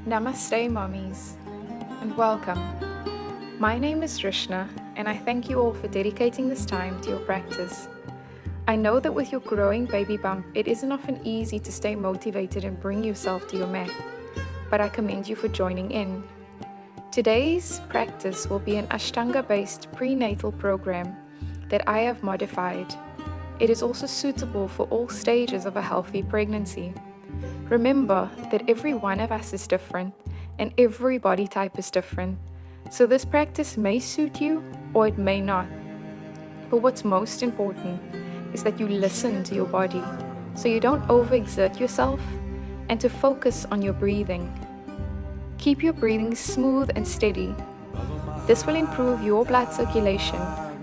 Namaste, mommies, and welcome. My name is Rishna, and I thank you all for dedicating this time to your practice. I know that with your growing baby bump, it isn't often easy to stay motivated and bring yourself to your mat, but I commend you for joining in. Today's practice will be an Ashtanga-based prenatal program that I have modified. It is also suitable for all stages of a healthy pregnancy. Remember that every one of us is different and every body type is different, so this practice may suit you or it may not. But what's most important is that you listen to your body so you don't overexert yourself and to focus on your breathing. Keep your breathing smooth and steady. This will improve your blood circulation,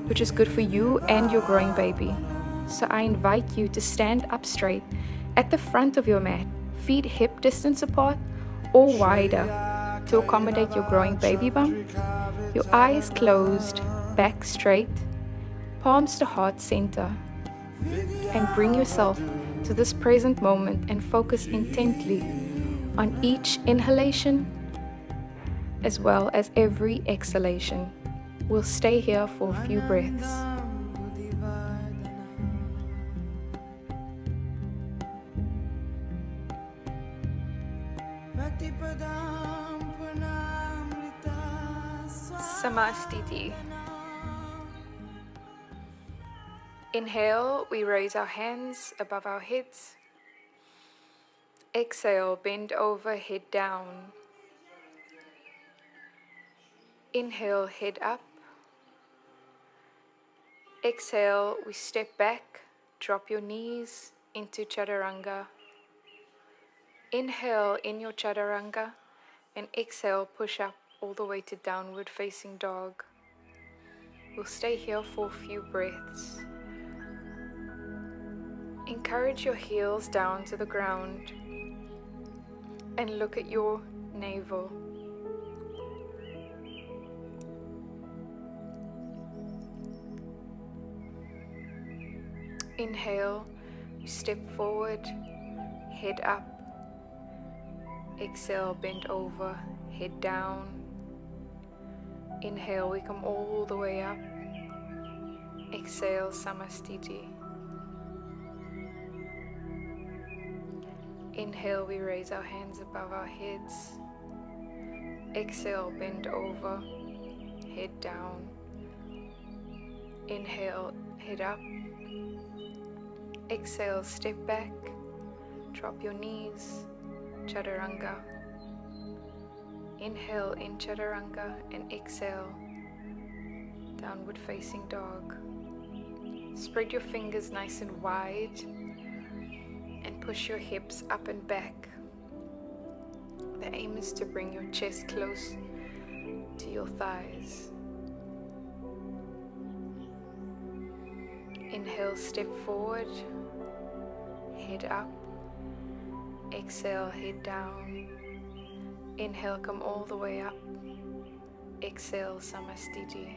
which is good for you and your growing baby. So I invite you to stand up straight at the front of your mat, feet hip distance apart or wider to accommodate your growing baby bump. Your eyes closed, back straight, palms to heart center, and bring yourself to this present moment and focus intently on each inhalation as well as every exhalation. We'll stay here for a few breaths. Samastiti. Inhale, we raise our hands above our heads. Exhale, bend over, head down. Inhale, head up. Exhale, we step back, drop your knees into Chaturanga. Inhale in your Chaturanga and exhale, push up all the way to downward facing dog. We'll stay here for a few breaths. Encourage your heels down to the ground and look at your navel. Inhale, you step forward, head up. Exhale, bend over, head down. Inhale, we come all the way up. Exhale, Samastiti. Inhale, we raise our hands above our heads. Exhale, bend over, head down. Inhale, head up. Exhale, step back, drop your knees, Chaturanga. Inhale in Chaturanga and exhale, downward facing dog. Spread your fingers nice and wide and push your hips up and back. The aim is to bring your chest close to your thighs. Inhale, step forward, head up. Exhale, head down. Inhale, come all the way up. Exhale, Samastiti.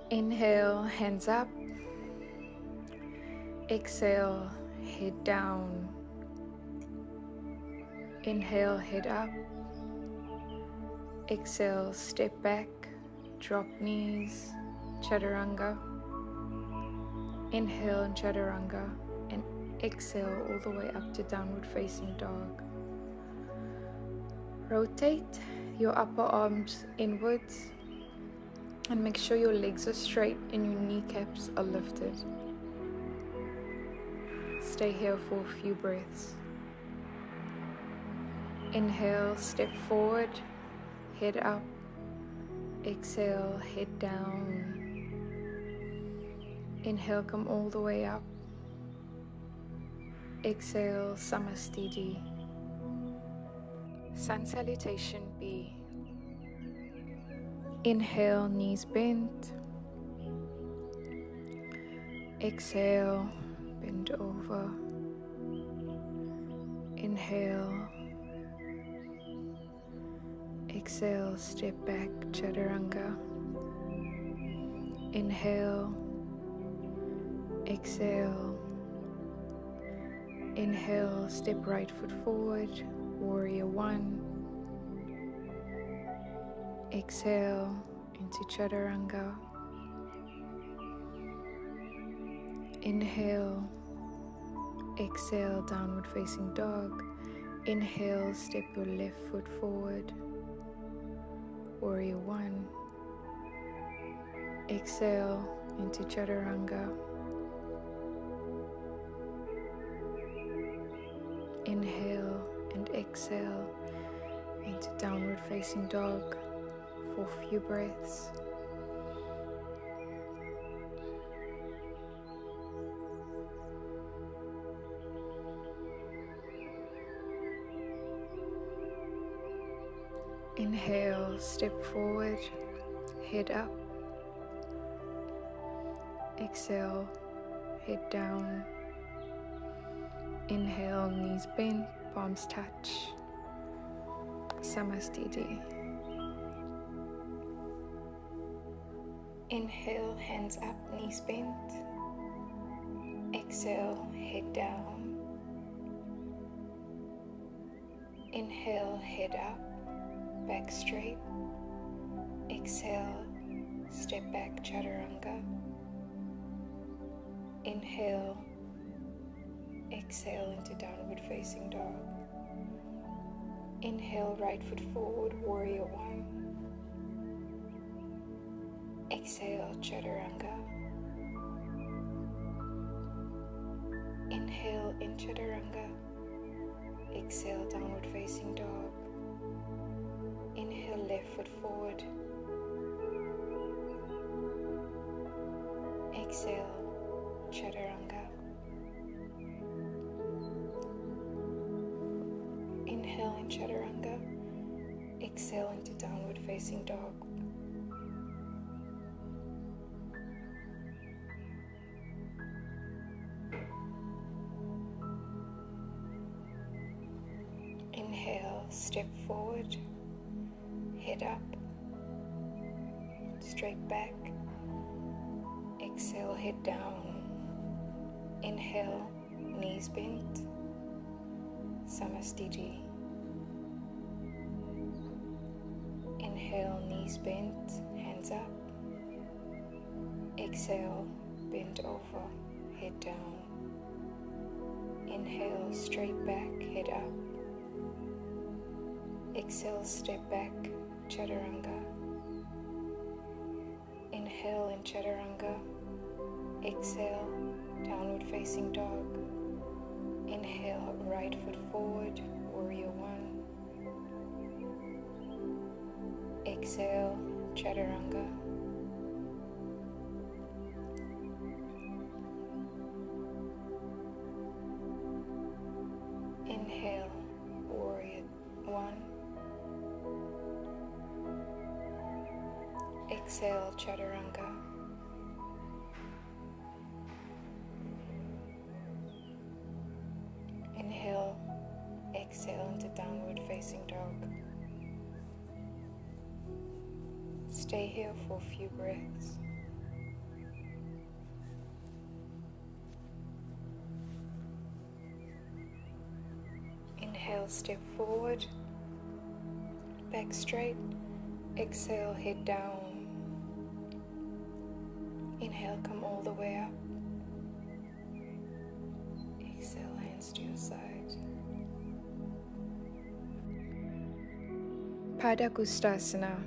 Inhale, hands up. Exhale, head down. Inhale, head up. Exhale, step back, drop knees, Chaturanga. Inhale in Chaturanga and exhale all the way up to downward facing dog. Rotate your upper arms inwards and make sure your legs are straight and your kneecaps are lifted. Stay here for a few breaths. Inhale, step forward, head up. Exhale, head down. Inhale, come all the way up. Exhale, Samastiti. Sun Salutation B. Inhale, knees bent. Exhale, bend over. Inhale. Exhale, step back, Chaturanga. Inhale. Exhale. Inhale, step right foot forward, Warrior One. Exhale into Chaturanga. Inhale, exhale, downward facing dog. Inhale, step your left foot forward. Warrior One. Exhale into Chaturanga. Inhale and exhale into downward facing dog for a few breaths. Inhale, step forward, head up. Exhale, head down. Inhale, knees bent, palms touch. Samastiti. Inhale, hands up, knees bent. Exhale, head down. Inhale, head up, back straight. Exhale, step back, Chaturanga. Inhale, exhale into downward facing dog. Inhale, right foot forward, Warrior One. Exhale, Chaturanga. Inhale in Chaturanga. Exhale, downward facing dog. Inhale, left foot forward. Exhale, Chaturanga. Inhale in Chaturanga. Exhale into downward facing dog. Inhale, step forward, head up, straight back. Exhale, head down. Inhale, knees bent, Samastiti. Inhale, knees bent, hands up. Exhale, bend over, head down. Inhale, straight back, head up. Exhale, step back, Chaturanga. Inhale in Chaturanga. Exhale, downward facing dog. Inhale, right foot forward, Warrior One. Exhale, Chaturanga. Inhale, Warrior One. Exhale, Chaturanga. Inhale, exhale into downward facing dog. Stay here for a few breaths. Inhale, step forward, back straight. Exhale, head down. Inhale, come all the way up. Exhale, hands to your side. Padangusthasana.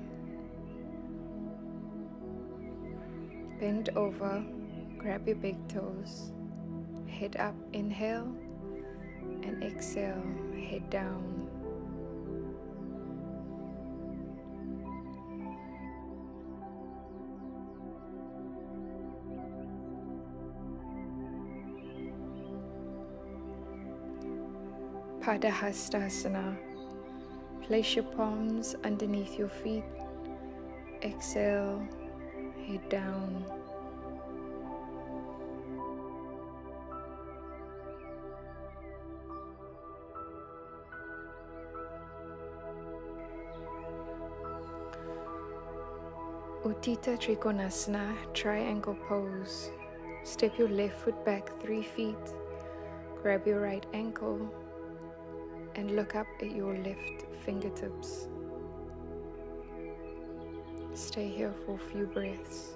Bend over, grab your big toes. Head up, inhale, and exhale, head down. Padangusthasana. Place your palms underneath your feet. Exhale, head down. Utthita Trikonasana, triangle pose. Step your left foot back 3 feet. Grab your right ankle. and look up at your left fingertips. Stay here for a few breaths.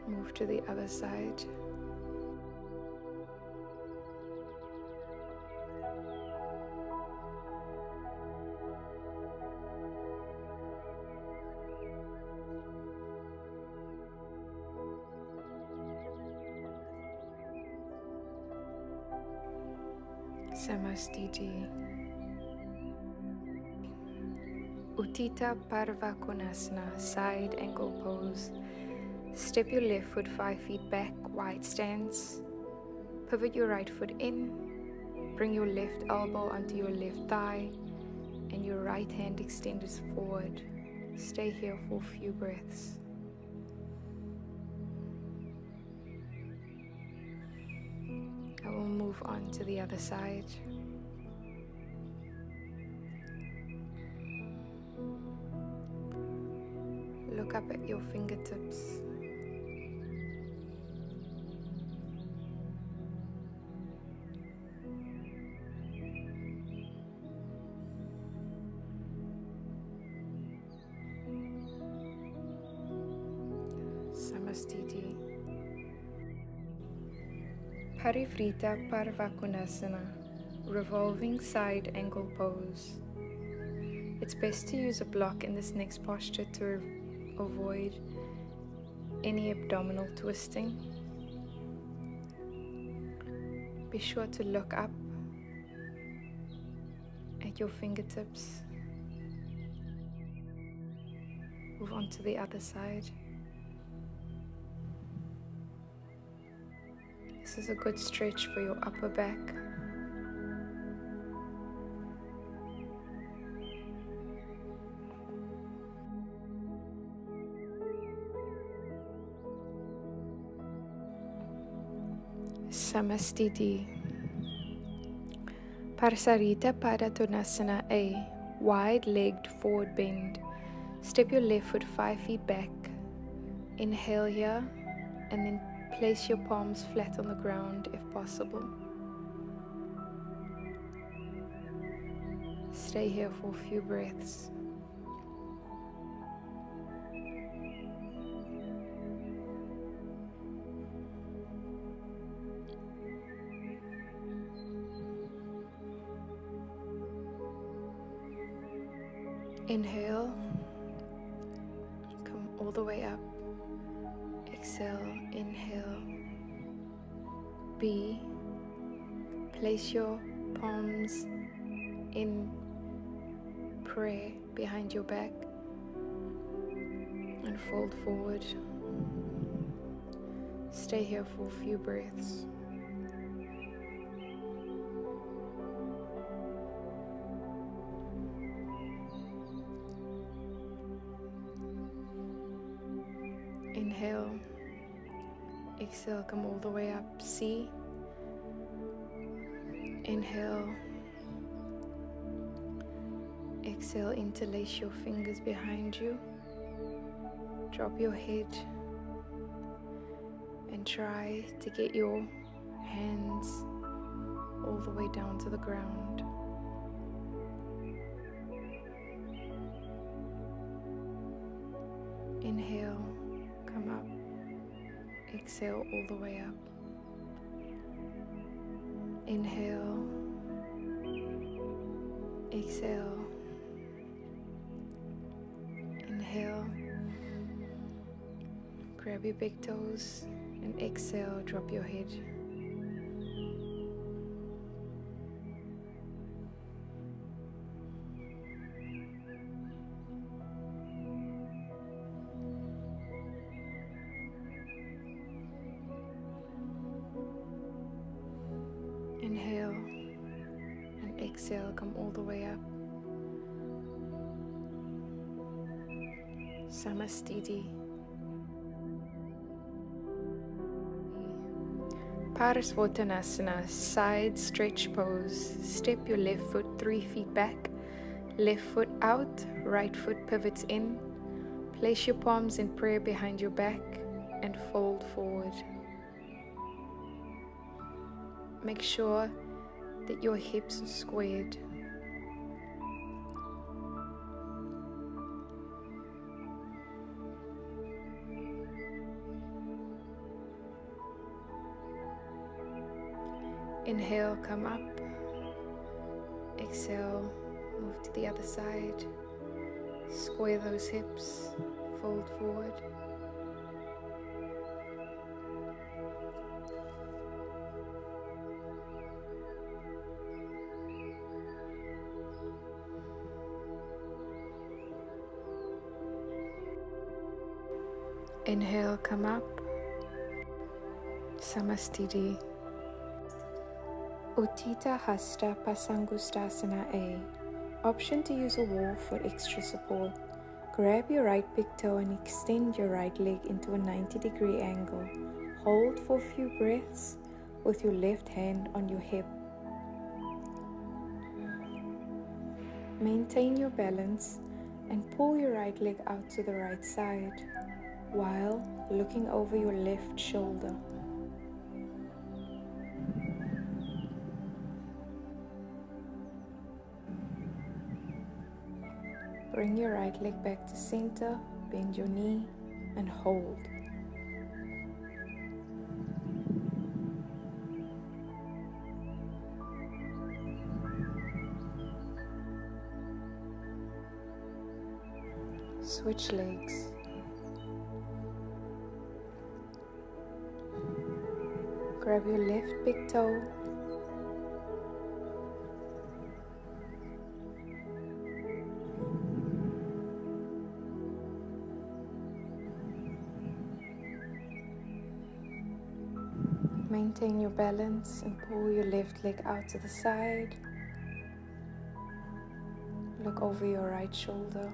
Move to the other side. Samastiti. Uttita Parva Konasana, side ankle pose. Step your left foot 5 feet back, wide stance. Pivot your right foot in. Bring your left elbow onto your left thigh and your right hand extended forward. Stay here for a few breaths. I will move on to the other side. Look up at your fingertips. Samastiti. Parivrita Parvakonasana, revolving side ankle pose. It's best to use a block in this next posture to avoid any abdominal twisting. Be sure to look up at your fingertips. Move on to the other side. This is a good stretch for your upper back. Samastiti. Parsarita Padottanasana A, wide-legged forward bend. Step your left foot 5 feet back. Inhale here and then place your palms flat on the ground if possible. Stay here for a few breaths. Inhale, come all the way up. Exhale, inhale. B, place your palms in prayer behind your back and fold forward. Stay here for a few breaths. Inhale, exhale, come all the way up. C. Inhale, exhale, interlace your fingers behind you. Drop your head and try to get your hands all the way down to the ground. Inhale, come up. Exhale all the way up. Inhale, exhale, inhale, grab your big toes and exhale, drop your head. Inhale and exhale, come all the way up. Samastiti. Parasvottanasana, side stretch pose. Step your left foot 3 feet back. Left foot out, right foot pivots in. Place your palms in prayer behind your back and fold forward. Make sure that your hips are squared. Inhale, come up. Exhale, move to the other side. Square those hips, fold forward. Inhale, come up. Samastiti. Uttita Hasta Pasangustasana A. Option to use a wall for extra support. Grab your right big toe and extend your right leg into a 90-degree angle. Hold for a few breaths with your left hand on your hip. Maintain your balance and pull your right leg out to the right side while looking over your left shoulder. Bring your right leg back to center, bend your knee and hold. Switch legs. Grab your left big toe. Maintain your balance and pull your left leg out to the side. Look over your right shoulder.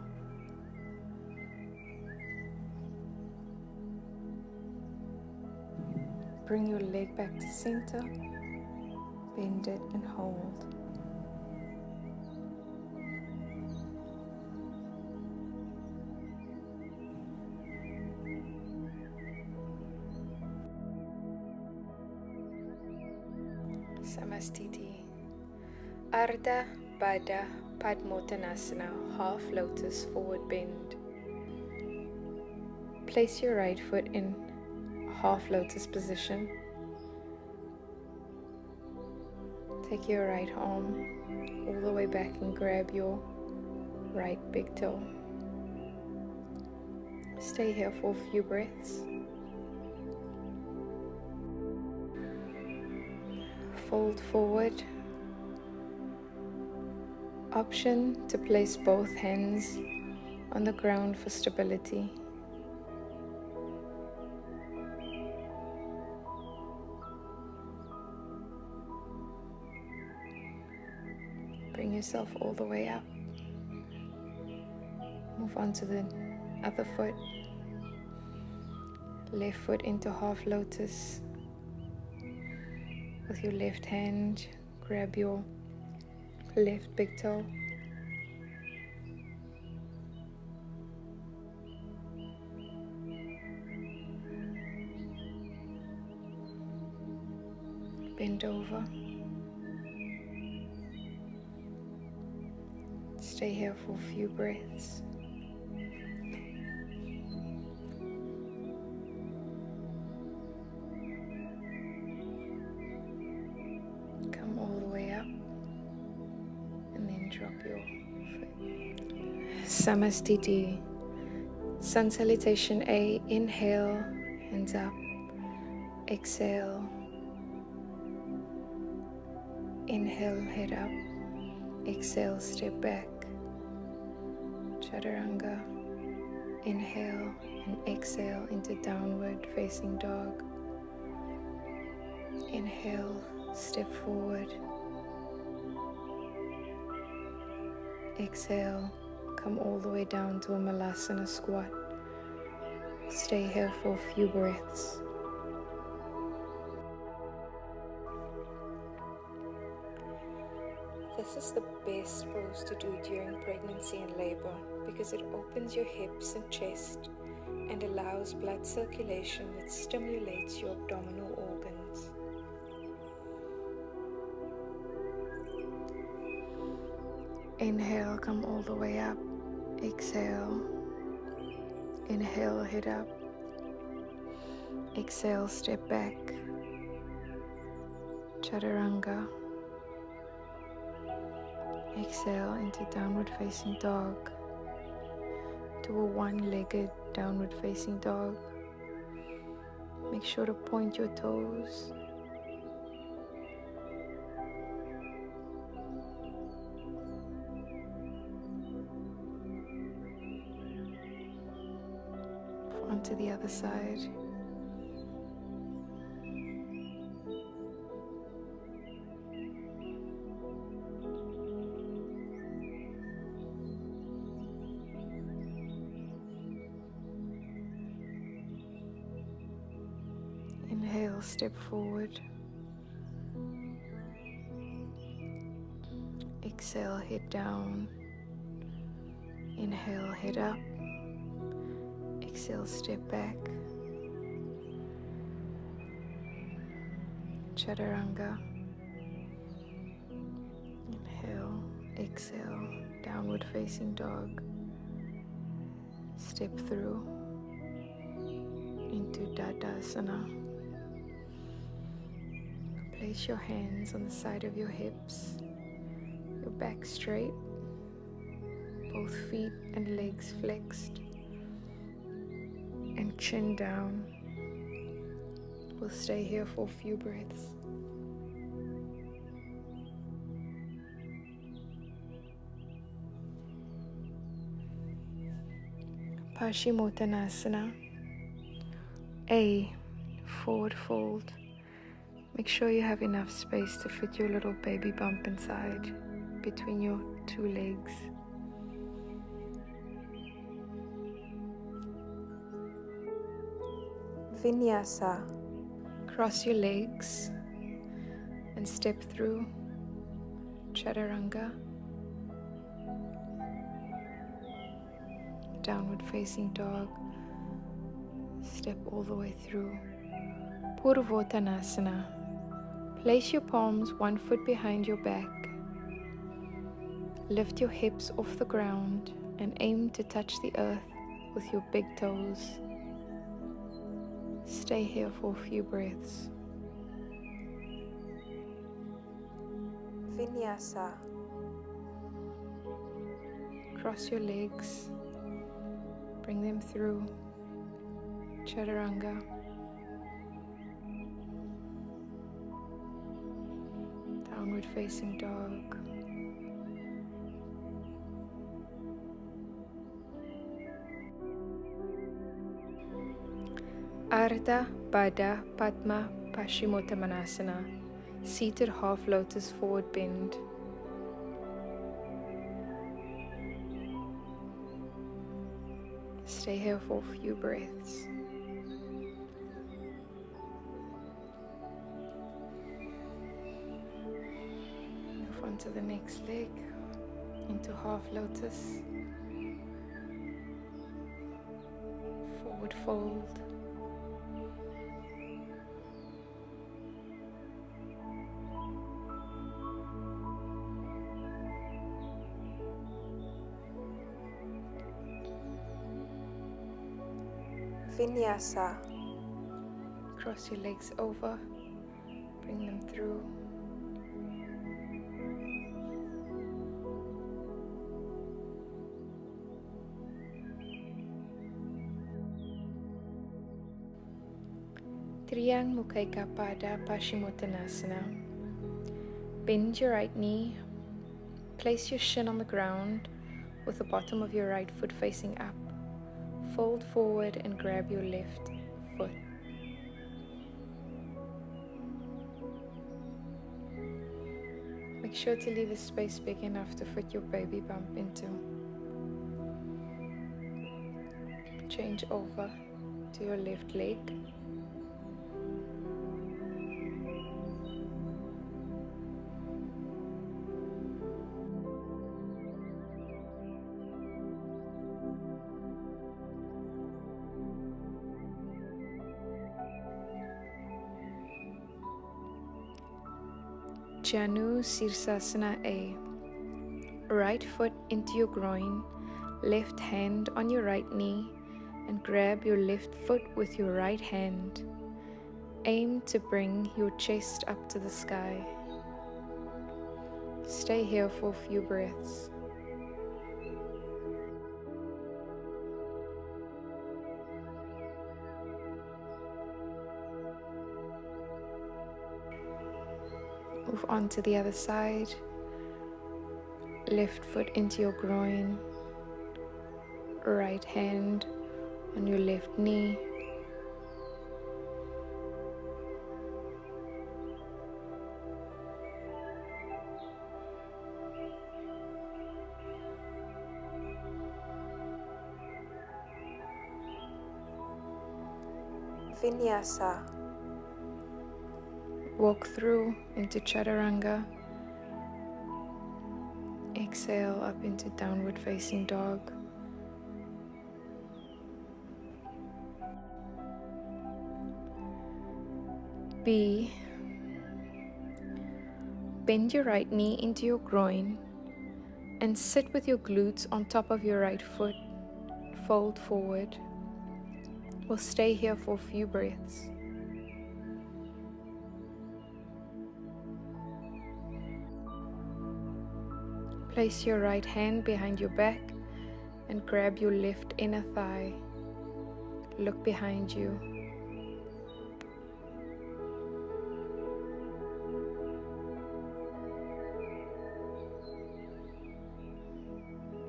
Bring your leg back to center, bend it and hold. Samastiti. Ardha Baddha Padmottanasana, half lotus forward bend. Place your right foot in half lotus position. Take your right arm all the way back and grab your right big toe. Stay here for a few breaths. Fold forward. Option to place both hands on the ground for stability. Bring yourself all the way up. Move on to the other foot. Left foot into half lotus. With your left hand, grab your left big toe. Bend over. Stay here for a few breaths. Come all the way up and then drop your foot. Samastiti. Sun Salutation A. Inhale, hands up. Exhale. Inhale, head up. Exhale, step back. Chaturanga. Inhale and exhale into downward facing dog. Inhale, step forward. Exhale, come all the way down to a Malasana squat. Stay here for a few breaths. The This is the best pose to do during pregnancy and labor because it opens your hips and chest and allows blood circulation that stimulates your abdominal organs. Inhale, come all the way up. Exhale. Inhale, head up. Exhale, step back. Chaturanga. Exhale into downward facing dog. To a one-legged downward facing dog. Make sure to point your toes. Onto the other side. Inhale, step forward. Exhale, head down. Inhale, head up. Exhale, step back. Chaturanga. Inhale, exhale, downward facing dog. Step through into Dadasana. Place your hands on the side of your hips, your back straight, both feet and legs flexed, and chin down. We'll stay here for a few breaths. Paschimottanasana. A, forward fold. Make sure you have enough space to fit your little baby bump inside between your two legs. Vinyasa. Cross your legs and step through. Chaturanga. Downward facing dog. Step all the way through. Purvottanasana. Place your palms 1 foot behind your back. Lift your hips off the ground and aim to touch the earth with your big toes. Stay here for a few breaths. Vinyasa. Cross your legs. Bring them through. Chaturanga. Downward facing dog. Ardha Baddha Padma Paschimottanasana. Seated half lotus forward bend. Stay here for a few breaths. Move on to the next leg, into half lotus, forward fold. Vinyasa. Cross your legs over, bring them through. Triyang Mukhaika Pada Paschimottanasana. Bend your right knee. Place your shin on the ground with the bottom of your right foot facing up. Fold forward and grab your left foot. Make sure to leave a space big enough to fit your baby bump into. Change over to your left leg. Janu Sirsasana A. Right foot into your groin, left hand on your right knee, and grab your left foot with your right hand. Aim to bring your chest up to the sky. Stay here for a few breaths. Move on to the other side. Left foot into your groin, right hand on your left knee. Vinyasa. Walk through into Chaturanga. Exhale up into downward facing dog. B. Bend your right knee into your groin and sit with your glutes on top of your right foot. Fold forward. We'll stay here for a few breaths. Place your right hand behind your back and grab your left inner thigh. Look behind you.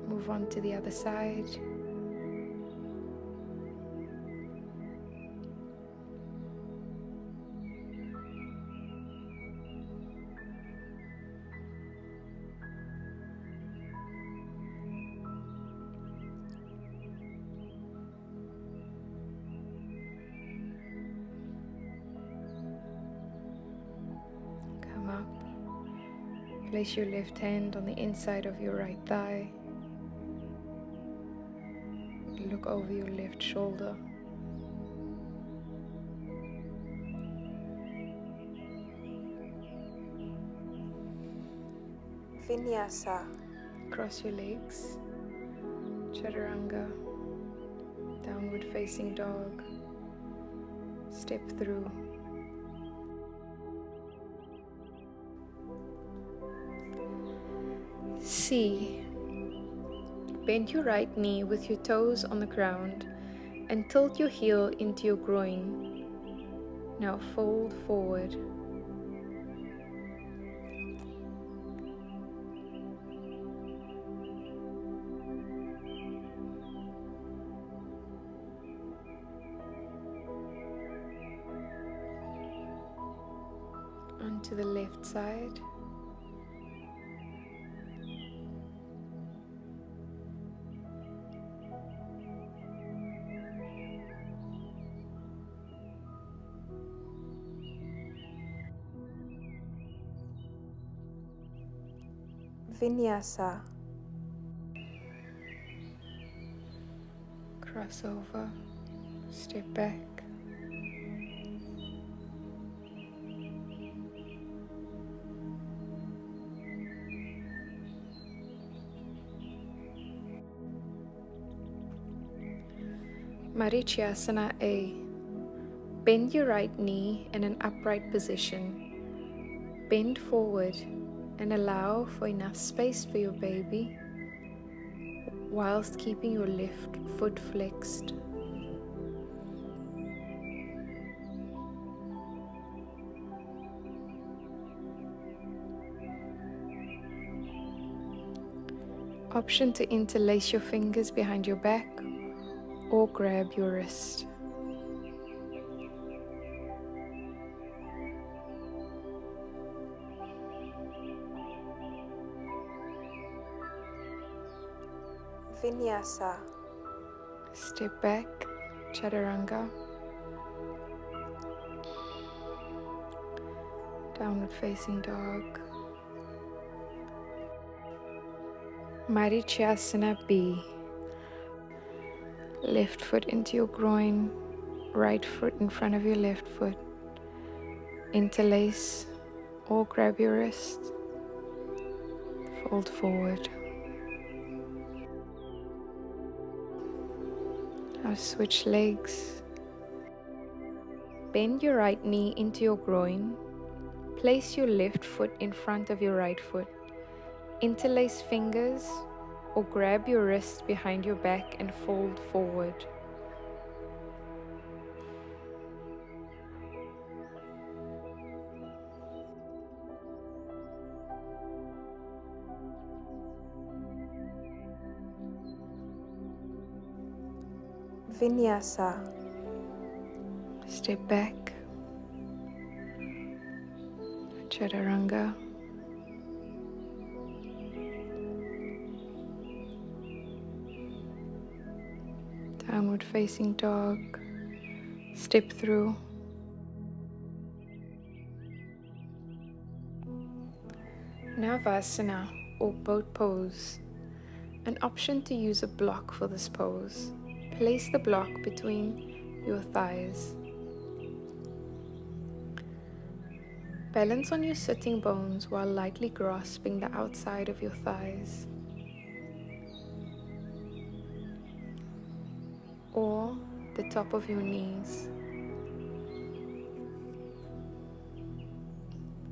Move on to the other side. Come up. Place your left hand on the inside of your right thigh. Look over your left shoulder. Vinyasa. Cross your legs. Chaturanga. Downward facing dog. Step through. C. Bend your right knee with your toes on the ground and tilt your heel into your groin. Now fold forward. Onto the left side. Vinyasa. Cross over, step back. Marichyasana A. Bend your right knee in an upright position. Bend forward and allow for enough space for your baby whilst keeping your left foot flexed. Option to interlace your fingers behind your back or grab your wrist. Vinyasa. Step back, Chaturanga. Downward facing dog. Marichyasana B. Left foot into your groin, right foot in front of your left foot. Interlace or grab your wrist, fold forward. Now switch legs. Bend your right knee into your groin. Place your left foot in front of your right foot. Interlace fingers or grab your wrist behind your back and fold forward. Vinyasa. Step back. Chaturanga. Downward facing dog. Step through. Navasana or boat pose. An option to use a block for this pose. Place the block between your thighs. Balance on your sitting bones while lightly grasping the outside of your thighs, or the top of your knees.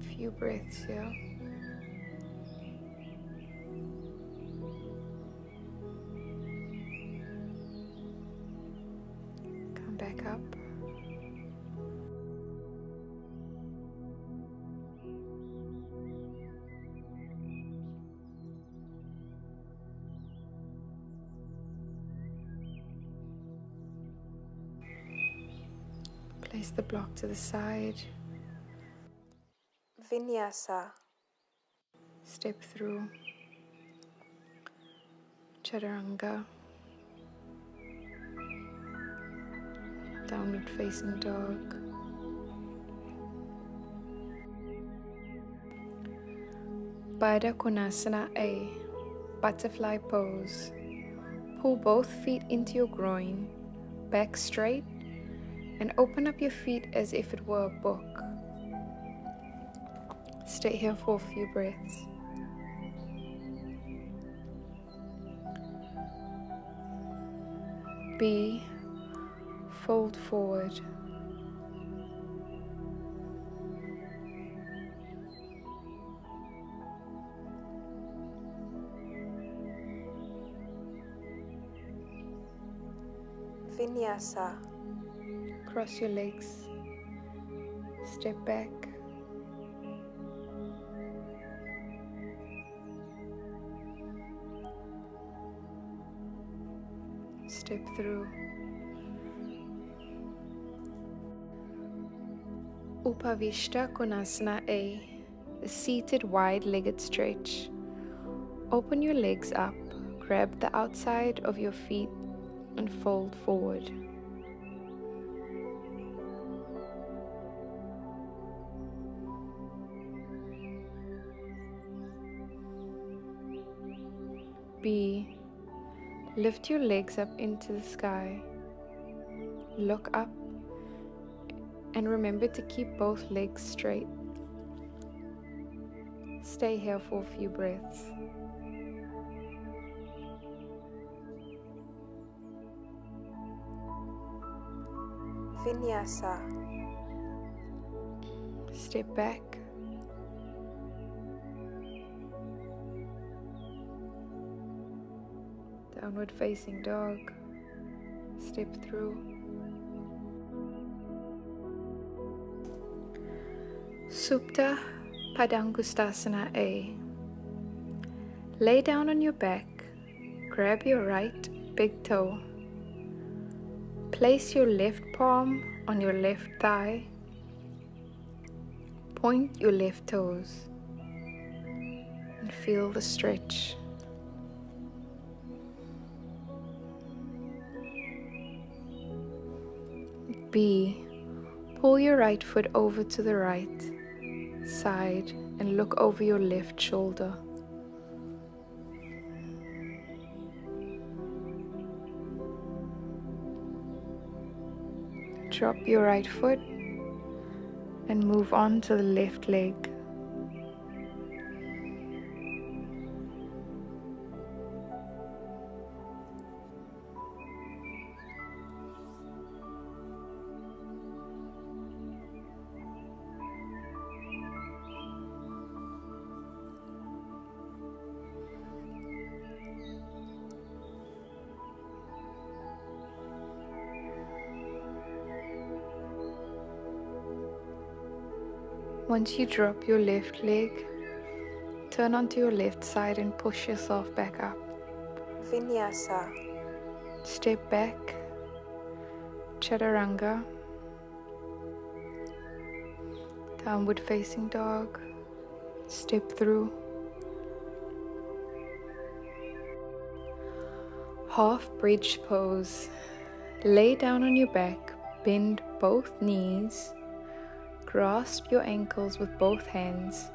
A few breaths here. Come back up. Place the block to the side. Vinyasa. Step through. Chaturanga. Downward facing dog. Baddha Konasana A. Butterfly pose. Pull both feet into your groin, back straight, and open up your feet as if it were a book. Stay here for a few breaths. B. Fold forward. Vinyasa. Cross your legs. Step back. Step through. Upavishta Konasana A. The seated wide-legged stretch. Open your legs up, grab the outside of your feet and fold forward. B. Lift your legs up into the sky. Look up and remember to keep both legs straight. Stay here for a few breaths. Vinyasa. Step back. Downward facing dog. Step through. Supta Padangustasana A. Lay down on your back. Grab your right big toe. Place your left palm on your left thigh. Point your left toes and feel the stretch. B. Pull your right foot over to the right side and look over your left shoulder. Drop your right foot and move on to the left leg. Once you drop your left leg, turn onto your left side and push yourself back up. Vinyasa. Step back, Chaturanga, downward facing dog, step through, half bridge pose. Lay down on your back, bend both knees, grasp your ankles with both hands,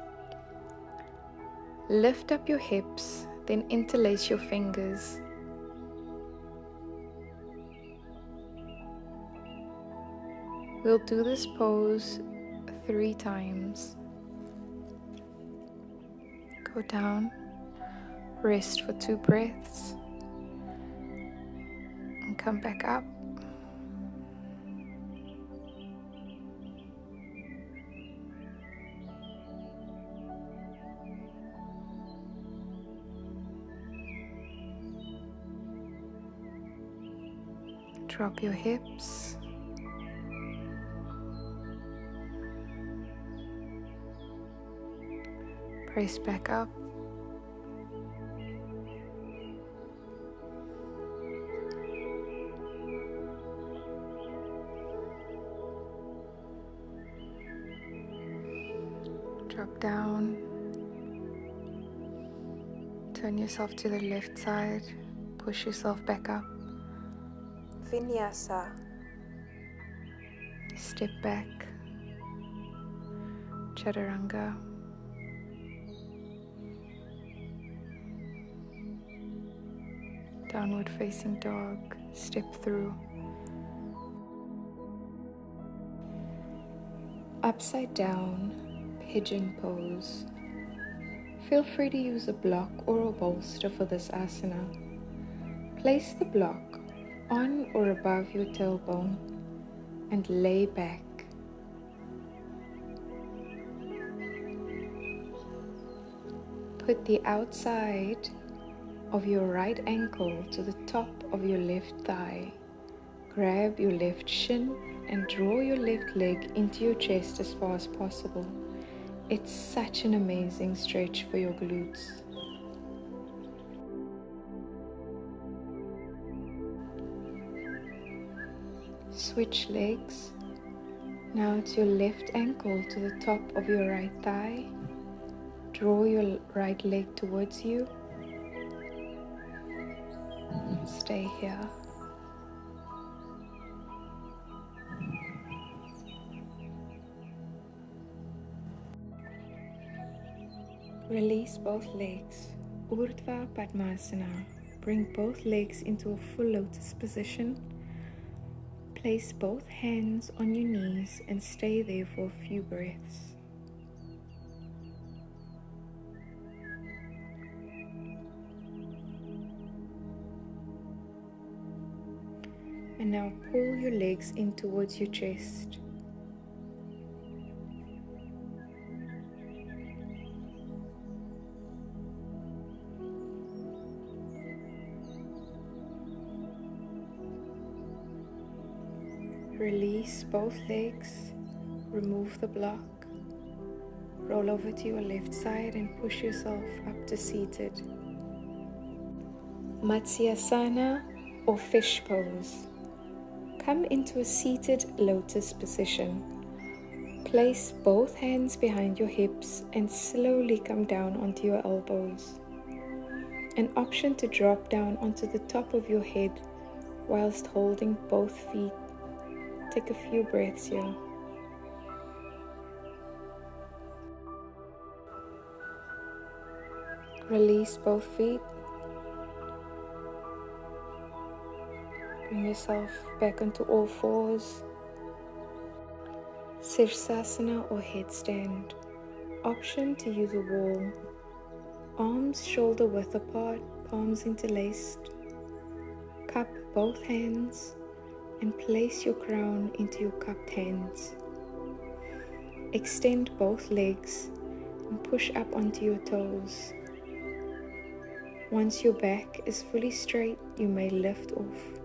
lift up your hips, then interlace your fingers. We'll do this pose 3 times. Go down, rest for 2 breaths, and come back up. Drop your hips. Press back up. Drop down. Turn yourself to the left side. Push yourself back up. Vinyasa. Step back. Chaturanga. Downward facing dog. Step through. Upside down, pigeon pose. Feel free to use a block or a bolster for this asana. Place the block on or above your tailbone and lay back. Put the outside of your right ankle to the top of your left thigh. Grab your left shin and draw your left leg into your chest as far as possible. It's such an amazing stretch for your glutes. Switch legs. Now it's your left ankle to the top of your right thigh. Draw your right leg towards you. Stay here. Release both legs. Urdhva Padmasana. Bring both legs into a full lotus position. Place both hands on your knees and stay there for a few breaths. And now pull your legs in towards your chest. Release both legs, remove the block, roll over to your left side and push yourself up to seated. Matsyasana or fish pose. Come into a seated lotus position. Place both hands behind your hips and slowly come down onto your elbows. An option to drop down onto the top of your head whilst holding both feet. Take a few breaths here. Release both feet. Bring yourself back onto all fours. Sirsasana or headstand. Option to use a wall. Arms shoulder width apart, palms interlaced. Cup both hands and place your crown into your cupped hands. Extend both legs and push up onto your toes. Once your back is fully straight, you may lift off.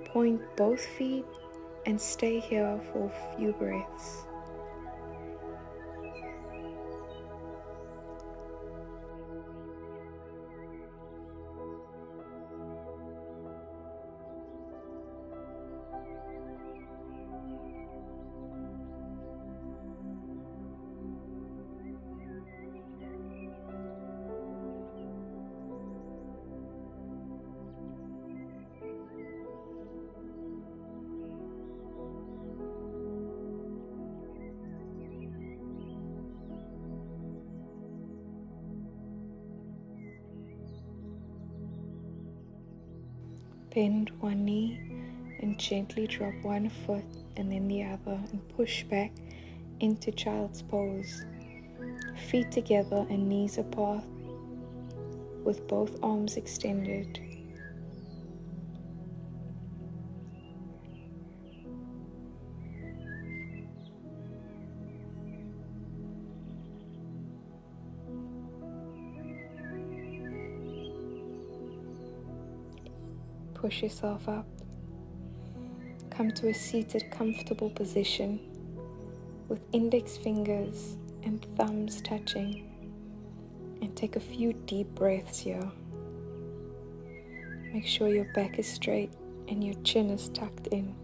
Point both feet and stay here for a few breaths. Bend one knee and gently drop one foot and then the other and push back into child's pose. Feet together and knees apart with both arms extended. Push yourself up. Come to a seated, comfortable position with index fingers and thumbs touching, and take a few deep breaths here. Make sure your back is straight and your chin is tucked in.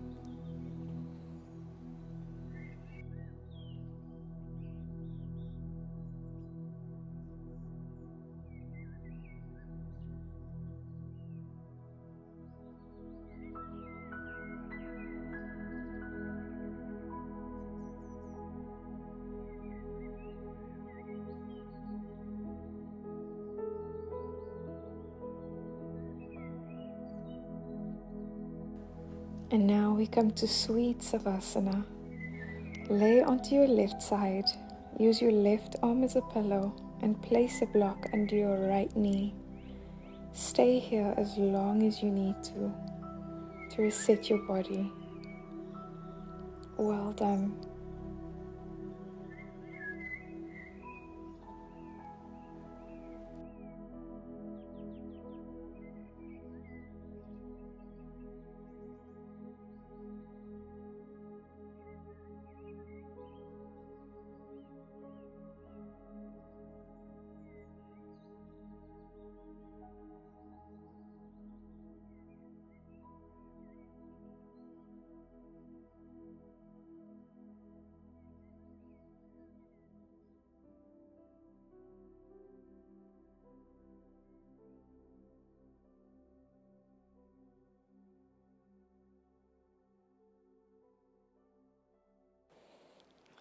And now we come to Sweet Savasana. Lay onto your left side. Use your left arm as a pillow and place a block under your right knee. Stay here as long as you need to reset your body. Well done.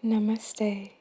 Namaste.